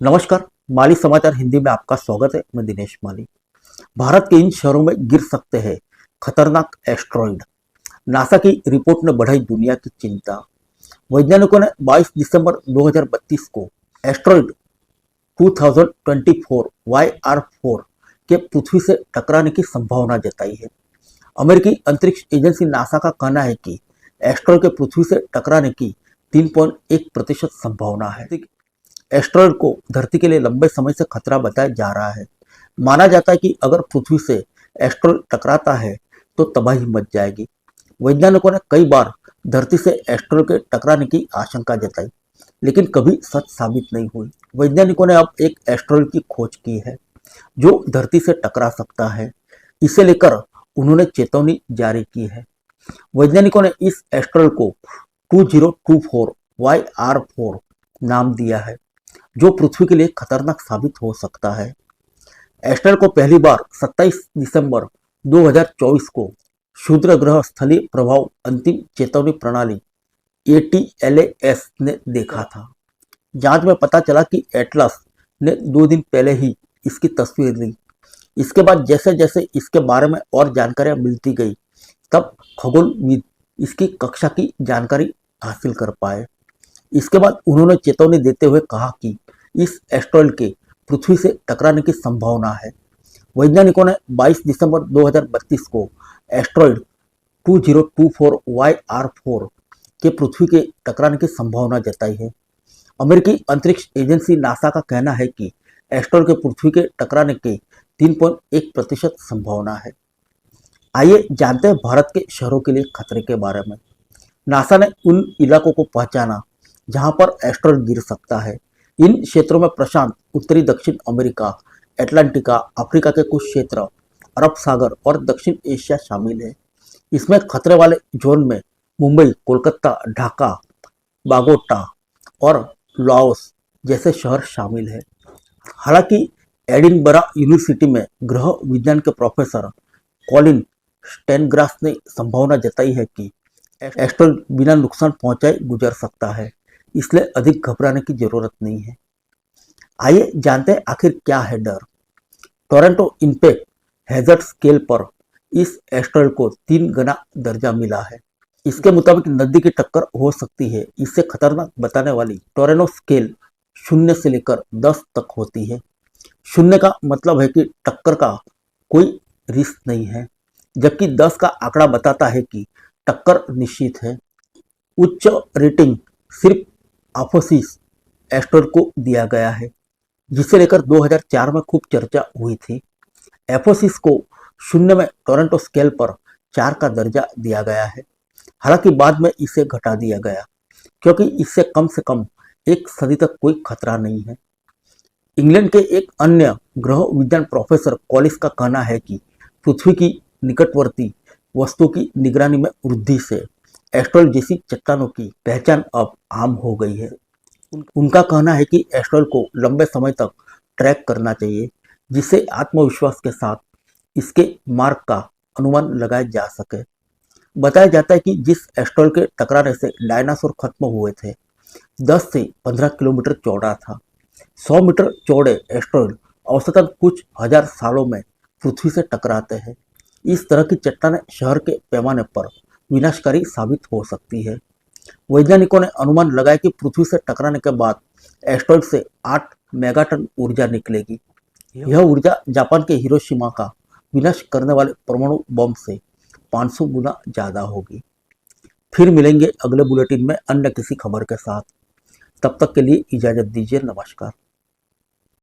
नमस्कार। माली समाचार हिंदी में आपका स्वागत है। मैं दिनेश माली। भारत के इन शहरों में गिर सकते हैं खतरनाक एस्ट्रॉइड। नासा की रिपोर्ट ने बढ़ाई दुनिया की चिंता। वैज्ञानिकों ने 22 दिसंबर 2032 को एस्ट्रॉइड 2024 YR4 के पृथ्वी से टकराने की संभावना जताई है। अमेरिकी अंतरिक्ष एजेंसी नासा का कहना है कि एस्ट्रॉइड के पृथ्वी से टकराने की 3.1% संभावना है। एस्ट्रॉइड को धरती के लिए लंबे समय से खतरा बताया जा रहा है। माना जाता है कि अगर पृथ्वी से एस्ट्रॉइड टकराता है तो तबाही मच जाएगी। वैज्ञानिकों ने कई बार धरती से एस्ट्रॉइड के टकराने की आशंका जताई, लेकिन कभी सच साबित नहीं हुई। वैज्ञानिकों ने अब एक एस्ट्रॉइड की खोज की है जो धरती से टकरा सकता है। इसे लेकर उन्होंने चेतावनी जारी की है। वैज्ञानिकों ने इस एस्ट्रॉइड को 2024 YR4 नाम दिया है, जो पृथ्वी के लिए खतरनाक साबित हो सकता है। एस्ट्रॉइड को पहली बार 27 दिसंबर 2024 को क्षुद्र ग्रह स्थलीय प्रभाव अंतिम चेतावनी प्रणाली ATLAS ने देखा था। जांच में पता चला कि एटलस ने 2 दिन पहले ही इसकी तस्वीर ली। इसके बाद जैसे जैसे इसके बारे में और जानकारियां मिलती गई, तब खगोलविद इसकी कक्षा की जानकारी हासिल कर पाए। इसके बाद उन्होंने चेतावनी देते हुए कहा कि इस एस्ट्रॉइड के पृथ्वी से टकराने की संभावना है। वैज्ञानिकों ने 22 दिसंबर 2032 को एस्ट्रॉइड 2024 YR4 के पृथ्वी के टकराने की संभावना जताई है। अमेरिकी अंतरिक्ष एजेंसी नासा का कहना है कि एस्ट्रॉइड के पृथ्वी के टकराने के 3.1% संभावना है। आइए जानते हैं भारत के शहरों के लिए खतरे के बारे में। नासा ने उन इलाकों को पहचाना जहां पर एस्ट्रॉइड गिर सकता है। इन क्षेत्रों में प्रशांत, उत्तरी दक्षिण अमेरिका, अटलांटिका, अफ्रीका के कुछ क्षेत्र, अरब सागर और दक्षिण एशिया शामिल है। इसमें खतरे वाले जोन में मुंबई, कोलकाता, ढाका, बागोटा और लाओस जैसे शहर शामिल है। हालांकि एडिनबरा यूनिवर्सिटी में ग्रह विज्ञान के प्रोफेसर कॉलिन स्टेनग्रास ने संभावना जताई है कि एस्ट्रॉइड बिना नुकसान पहुंचाए गुजर सकता है, इसलिए अधिक घबराने की जरूरत नहीं है। आइए जानते हैं आखिर क्या है डर। टोरंटो इंपैक्ट हैजर्ड स्केल पर इस एस्ट्रॉइड को 3 गुना दर्जा मिला है। इसके मुताबिक नदी की टक्कर हो सकती है। इससे खतरनाक बताने वाली टोरंटो स्केल 0 से लेकर 10 तक होती है। 0 का मतलब है कि टक्कर का कोई रिस्क नहीं है, जबकि 10 का आंकड़ा बताता है कि टक्कर निश्चित है। उच्च रेटिंग सिर्फ एफोसिस एस्ट्रॉइड को दिया गया है, जिसे लेकर 2004 में खूब चर्चा हुई थी। एफोसिस को 0 में टोरंटो स्केल पर 4 का दर्जा दिया गया है। हालांकि बाद में इसे घटा दिया गया, क्योंकि इससे कम से कम 1 सदी तक कोई खतरा नहीं है। इंग्लैंड के एक अन्य ग्रह विज्ञान प्रोफेसर कॉलिस का कहना है कि पृथ्वी की निकटवर्ती वस्तु की निगरानी में वृद्धि से एस्ट्रॉइड जैसी चट्टानों की पहचान अब आम हो गई है। उनका कहना है कि एस्ट्रॉइड को लंबे समय तक ट्रैक करना चाहिए, जिससे आत्मविश्वास के साथ इसके मार्ग का अनुमान लगाया जा सके। बताया जाता है कि जिस एस्ट्रॉइड के टकराने से डायनासोर खत्म हुए थे, 10 से 15 किलोमीटर चौड़ा था। 100 मीटर चौड़े एस्ट्रॉइड औसतन कुछ हजार सालों में पृथ्वी से टकराते हैं। इस तरह की चट्टानें शहर के पैमाने पर विनाशकारी साबित हो सकती है। वैज्ञानिकों ने अनुमान लगाया कि पृथ्वी से टकराने के बाद एस्ट्रॉइड से 8 मेगाटन ऊर्जा निकलेगी। यह ऊर्जा जापान के हिरोशिमा का विनाश करने वाले परमाणु बम से 500 गुना ज्यादा होगी। फिर मिलेंगे अगले बुलेटिन में अन्य किसी खबर के साथ। तब तक के लिए इजाजत दीजिए। नमस्कार।